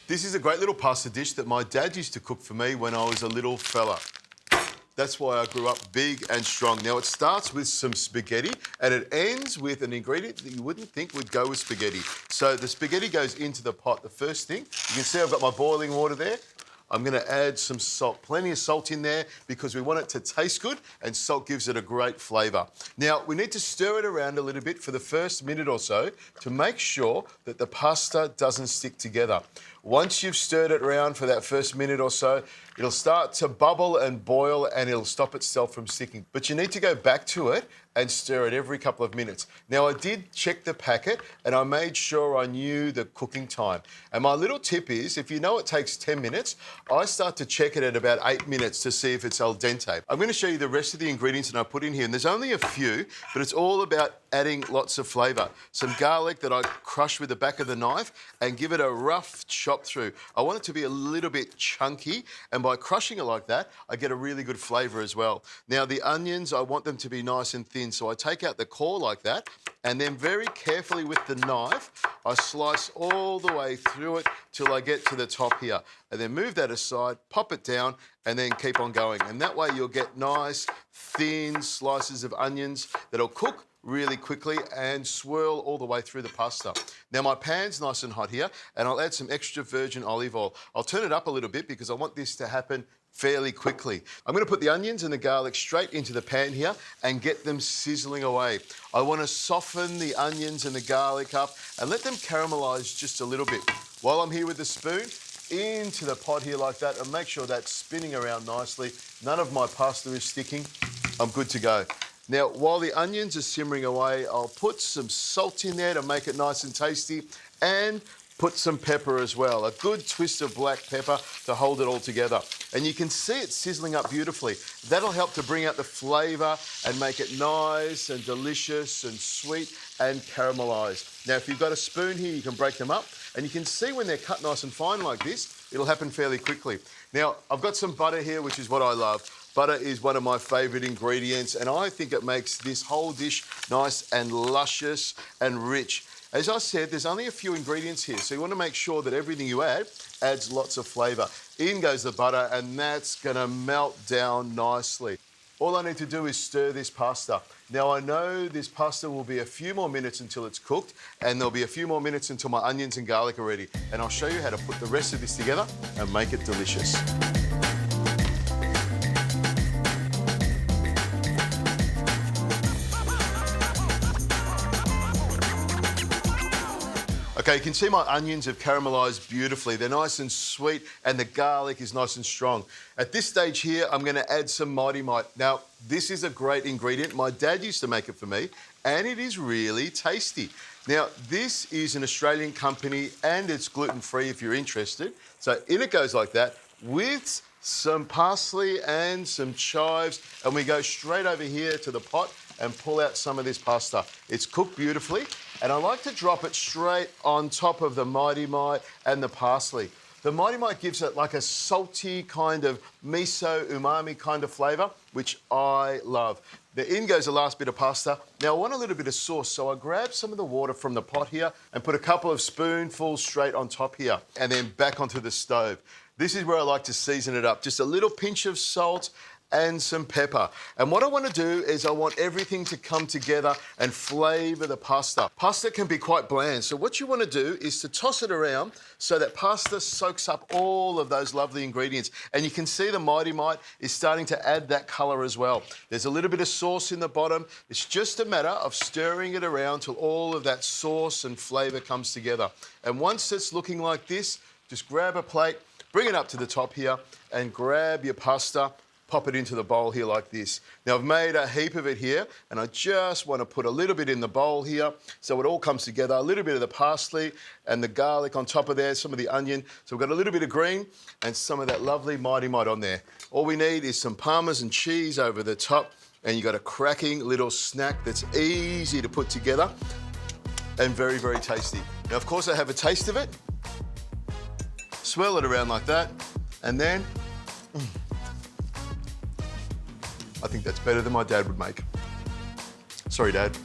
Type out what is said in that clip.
This is a great little pasta dish that my dad used to cook for me when I was a little fella. That's why I grew up big and strong. Now, it starts with some spaghetti and it ends with an ingredient that you wouldn't think would go with spaghetti. So the spaghetti goes into the pot. The first thing, you can see I've got my boiling water there. I'm going to add some salt, plenty of salt in there because we want it to taste good and salt gives it a great flavour. Now, we need to stir it around a little bit for the first minute or so to make sure that the pasta doesn't stick together. Once you've stirred it around for that first minute or so, it'll start to bubble and boil and it'll stop itself from sticking. But you need to go back to it and stir it every couple of minutes. Now, I did check the packet and I made sure I knew the cooking time. And my little tip is, if you know it takes 10 minutes, I start to check it at about 8 minutes to see if it's al dente. I'm going to show you the rest of the ingredients that I put in here, and there's only a few, but it's all about adding lots of flavour. Some garlic that I crush with the back of the knife and give it a rough chop through. I want it to be a little bit chunky, and by crushing it like that, I get a really good flavour as well. Now, the onions, I want them to be nice and thin, so I take out the core like that, and then very carefully with the knife, I slice all the way through it till I get to the top here. And then move that aside, pop it down, and then keep on going. And that way you'll get nice, thin slices of onions that'll cook really quickly and swirl all the way through the pasta. Now, my pan's nice and hot here, and I'll add some extra virgin olive oil. I'll turn it up a little bit because I want this to happen fairly quickly. I'm going to put the onions and the garlic straight into the pan here and get them sizzling away. I want to soften the onions and the garlic up and let them caramelise just a little bit. While I'm here with the spoon, into the pot here like that, and make sure that's spinning around nicely. None of my pasta is sticking. I'm good to go. Now, while the onions are simmering away, I'll put some salt in there to make it nice and tasty and put some pepper as well, a good twist of black pepper to hold it all together. And you can see it sizzling up beautifully. That'll help to bring out the flavour and make it nice and delicious and sweet and caramelised. Now, if you've got a spoon here, you can break them up, and you can see when they're cut nice and fine like this, it'll happen fairly quickly. Now, I've got some butter here, which is what I love. Butter is one of my favourite ingredients, and I think it makes this whole dish nice and luscious and rich. As I said, there's only a few ingredients here, so you want to make sure that everything you add adds lots of flavour. In goes the butter, and that's going to melt down nicely. All I need to do is stir this pasta. Now, I know this pasta will be a few more minutes until it's cooked, and there'll be a few more minutes until my onions and garlic are ready. And I'll show you how to put the rest of this together and make it delicious. Okay, you can see my onions have caramelised beautifully. They're nice and sweet, and the garlic is nice and strong. At this stage here, I'm going to add some Mightymite. Now, this is a great ingredient. My dad used to make it for me, and it is really tasty. Now, this is an Australian company, and it's gluten-free if you're interested. So in it goes like that, with some parsley and some chives, and we go straight over here to the pot and pull out some of this pasta. It's cooked beautifully, and I like to drop it straight on top of the Mightymite and the parsley. The Mightymite gives it like a salty kind of miso umami kind of flavour, which I love. In goes the last bit of pasta. Now, I want a little bit of sauce, so I grab some of the water from the pot here and put a couple of spoonfuls straight on top here, and then back onto the stove. This is where I like to season it up. Just a little pinch of salt and some pepper. And what I want to do is I want everything to come together and flavour the pasta. Pasta can be quite bland, so what you want to do is to toss it around so that pasta soaks up all of those lovely ingredients. And you can see the Mightymite is starting to add that colour as well. There's a little bit of sauce in the bottom. It's just a matter of stirring it around till all of that sauce and flavour comes together. And once it's looking like this, just grab a plate, bring it up to the top here and grab your pasta, pop it into the bowl here like this. Now, I've made a heap of it here, and I just want to put a little bit in the bowl here so it all comes together. A little bit of the parsley and the garlic on top of there, some of the onion. So we've got a little bit of green and some of that lovely Mightymite on there. All we need is some Parmesan cheese over the top, and you've got a cracking little snack that's easy to put together and very, very tasty. Now, of course, I have a taste of it. Swirl it around like that, and then I think that's better than my dad would make. Sorry, Dad.